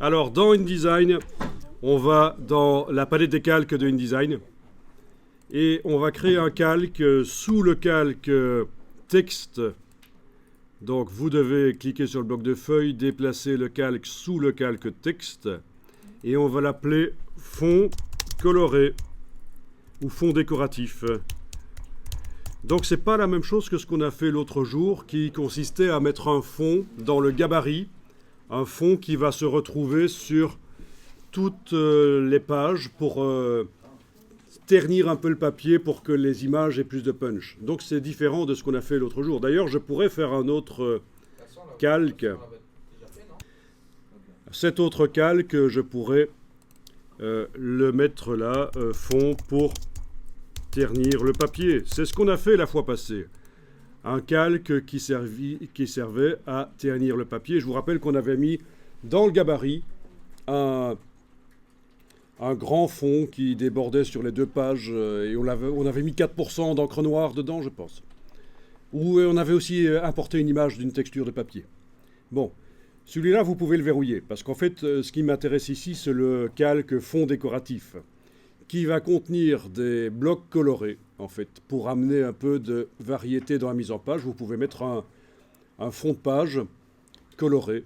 Alors, dans InDesign, on va dans la palette des calques de InDesign et on va créer un calque sous le calque texte. Donc, vous devez cliquer sur le bloc de feuille, déplacer le calque sous le calque texte et on va l'appeler fond coloré ou fond décoratif. Donc, c'est pas la même chose que ce qu'on a fait l'autre jour qui consistait à mettre un fond dans le gabarit, un fond qui va se retrouver sur toutes les pages pour ternir un peu le papier pour que les images aient plus de punch. Donc c'est différent de ce qu'on a fait l'autre jour. D'ailleurs, je pourrais faire un autre calque. Cet autre calque, je pourrais le mettre là, fond pour ternir le papier. C'est ce qu'on a fait la fois passée. Un calque qui servait à ternir le papier. Je vous rappelle qu'on avait mis dans le gabarit un grand fond qui débordait sur les deux pages et on avait mis 4% d'encre noire dedans, je pense. Ou on avait aussi importé une image d'une texture de papier. Bon, celui-là, vous pouvez le verrouiller parce qu'en fait, ce qui m'intéresse ici, c'est le calque fond décoratif qui va contenir des blocs colorés, en fait, pour amener un peu de variété dans la mise en page. Vous pouvez mettre un fond de page coloré.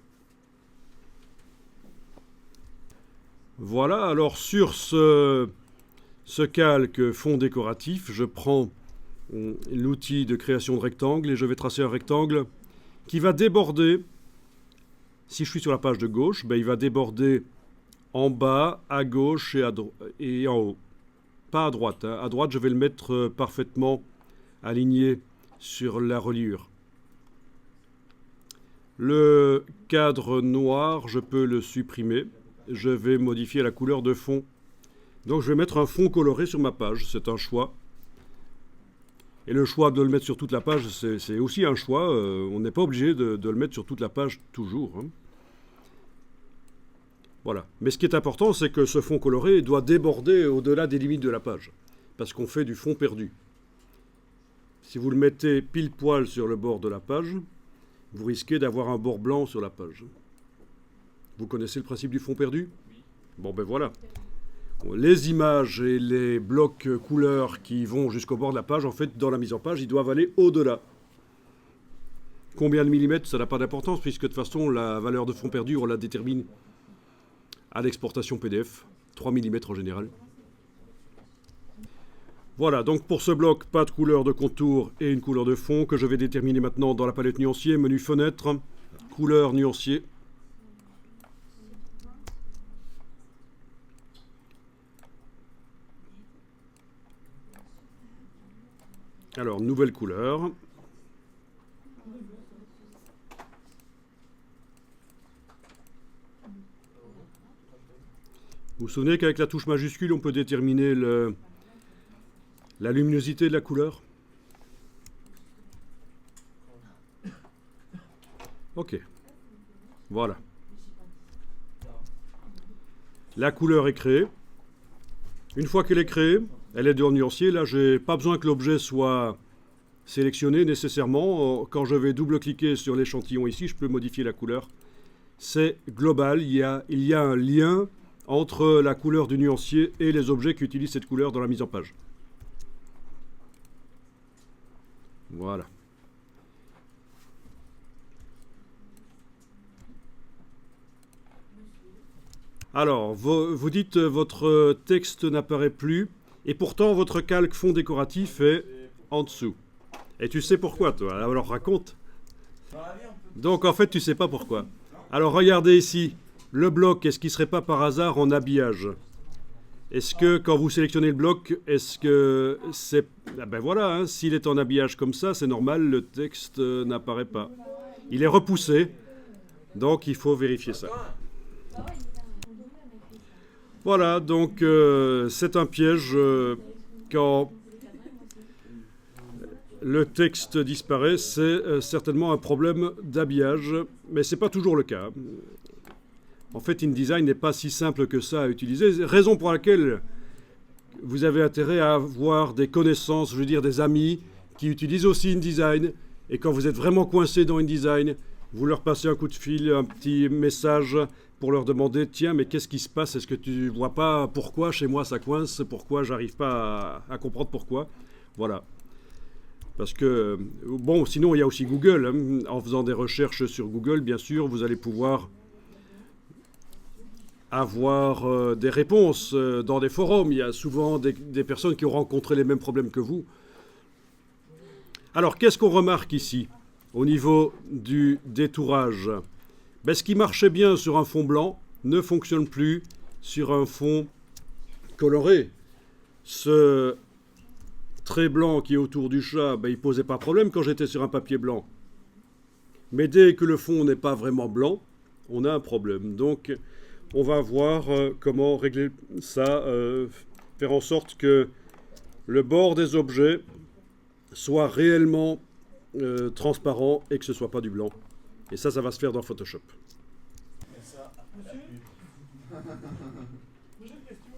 Voilà, alors sur ce calque fond décoratif, je prends l'outil de création de rectangle et je vais tracer un rectangle qui va déborder, si je suis sur la page de gauche, ben il va déborder en bas, à gauche et en haut. Pas à droite. Hein. À droite, je vais le mettre parfaitement aligné sur la reliure. Le cadre noir, je peux le supprimer. Je vais modifier la couleur de fond. Donc je vais mettre un fond coloré sur ma page. C'est un choix. Et le choix de le mettre sur toute la page, c'est aussi un choix. On n'est pas obligé de le mettre sur toute la page toujours. Hein. Voilà. Mais ce qui est important, c'est que ce fond coloré doit déborder au-delà des limites de la page. Parce qu'on fait du fond perdu. Si vous le mettez pile poil sur le bord de la page, vous risquez d'avoir un bord blanc sur la page. Vous connaissez le principe du fond perdu ? Bon ben voilà. Les images et les blocs couleurs qui vont jusqu'au bord de la page, en fait, dans la mise en page, ils doivent aller au-delà. Combien de millimètres, ça n'a pas d'importance, puisque de toute façon, la valeur de fond perdu, on la détermine à l'exportation PDF, 3 mm en général. Voilà, donc pour ce bloc, pas de couleur de contour et une couleur de fond que je vais déterminer maintenant dans la palette nuancier, menu fenêtre, couleur nuancier. Alors, nouvelle couleur. Vous vous souvenez qu'avec la touche majuscule, on peut déterminer la luminosité de la couleur? Ok. Voilà. La couleur est créée. Une fois qu'elle est créée, elle est dans le nuancier. Là, je n'ai pas besoin que l'objet soit sélectionné nécessairement. Quand je vais double-cliquer sur l'échantillon ici, je peux modifier la couleur. C'est global. Il y a un lien entre la couleur du nuancier et les objets qui utilisent cette couleur dans la mise en page. Voilà. Alors, vous dites votre texte n'apparaît plus, et pourtant votre calque fond décoratif est en dessous. Et tu sais pourquoi, toi? Alors raconte. Donc en fait, tu sais pas pourquoi. Alors regardez ici, le bloc, est-ce qu'il ne serait pas par hasard en habillage? Est-ce que quand vous sélectionnez le bloc, est-ce que c'est... Ah ben voilà, hein, s'il est en habillage comme ça, c'est normal, le texte n'apparaît pas. Il est repoussé, donc il faut vérifier ça. Voilà, donc c'est un piège quand le texte disparaît, c'est certainement un problème d'habillage, mais ce n'est pas toujours le cas. En fait, InDesign n'est pas si simple que ça à utiliser, raison pour laquelle vous avez intérêt à avoir des connaissances, je veux dire des amis, qui utilisent aussi InDesign, et quand vous êtes vraiment coincé dans InDesign, Vous leur passez un coup de fil, un petit message pour leur demander, tiens, mais qu'est-ce qui se passe? Est-ce que tu vois pas pourquoi chez moi ça coince? Pourquoi j'arrive pas à comprendre pourquoi? Voilà. Parce que, bon, sinon il y a aussi Google, hein. En faisant des recherches sur Google, bien sûr, vous allez pouvoir avoir des réponses dans des forums. Il y a souvent des personnes qui ont rencontré les mêmes problèmes que vous. Alors, qu'est-ce qu'on remarque ici au niveau du détourage? Ben, ce qui marchait bien sur un fond blanc ne fonctionne plus sur un fond coloré. Ce trait blanc qui est autour du chat, ben, il ne posait pas de problème quand j'étais sur un papier blanc. Mais dès que le fond n'est pas vraiment blanc, on a un problème. Donc, on va voir comment régler ça, faire en sorte que le bord des objets soit réellement transparent et que ce ne soit pas du blanc. Et ça va se faire dans Photoshop. Et ça, après la pub. J'ai une question.